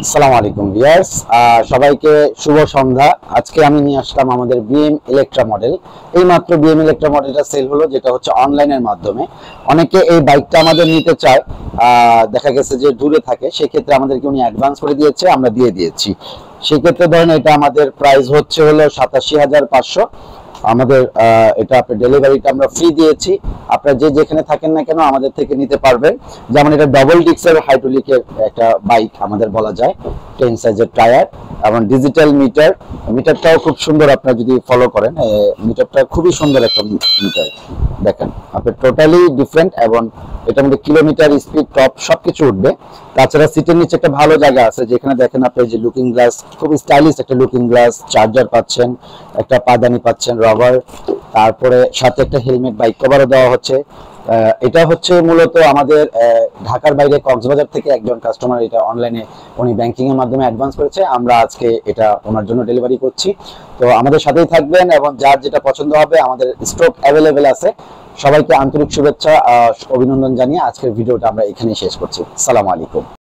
আসসালামু আলাইকুম ভিউয়ার্স, সবাইকে শুভ সন্ধ্যা। আজকে আমি নিয়ে আসলাম আমাদের বিএম ইলেকট্রা মডেল। এই মাত্র বিএম ইলেকট্রা মডেলটা সেল হলো, যেটা হচ্ছে অনলাইনের মাধ্যমে। অনেকে এই বাইকটা আমাদের নিতে চায়, দেখা গেছে যে দূরে থাকে, সেক্ষেত্রে আমাদেরকে উনি অ্যাডভান্স করে দিয়েছে, আমরা দিয়ে দিয়েছি। সেক্ষেত্রে ধরেন এটা আমাদের প্রাইস হচ্ছে হলো 87,500। আমাদের এটা আপনার ডেলিভারিটা আমরা ফ্রি দিয়েছি। আপনারা যে যেখানে থাকেন না কেন আমাদের থেকে নিতে পারবেন। যেমন এটা ডবল ডিক্সের হাইড্রোলিকের একটা বাইক আমাদের বলা যায়, 10 সাইজের টায়ার এবং ডিজিটাল মিটার। মিটারটাও খুব সুন্দর, আপনারা যদি ফলো করেন মিটারটা খুবই সুন্দর একটা মিটার। দেখেন আপনার টোটালি ডিফারেন্ট, এবং এটার মধ্যে কিলোমিটার, স্পিড, টপ সবকিছু উঠবে। তাছাড়া সিটের নিচে একটা ভালো জায়গা আছে, যেখানে দেখেন আপনি যে লুকিং গ্লাস, খুব স্টাইলিশ একটা লুকিং গ্লাস, চার্জার পাচ্ছেন, একটা পাদানি পাচ্ছেন রবার, তারপরে সাথে একটা হেলমেট বাইক কভারও দেওয়া হচ্ছে। এটা হচ্ছে মূলত আমাদের ঢাকার বাইরে কক্সবাজার থেকে একজন কাস্টমার এটা অনলাইনে উনি ব্যাংকিং এর মাধ্যমে অ্যাডভান্স করেছে। আমরা আজকে এটা ওনার জন্য ডেলিভারি করছি। তো আমাদের সাথেই থাকবেন, এবং যার যেটা পছন্দ হবে আমাদের স্টক অ্যাভেলেবেল আছে। সবাইকে আন্তরিক শুভেচ্ছা, অভিনন্দন জানিয়ে আজকের ভিডিওটা আমরা এখানেই শেষ করছি। আসসালামু আলাইকুম।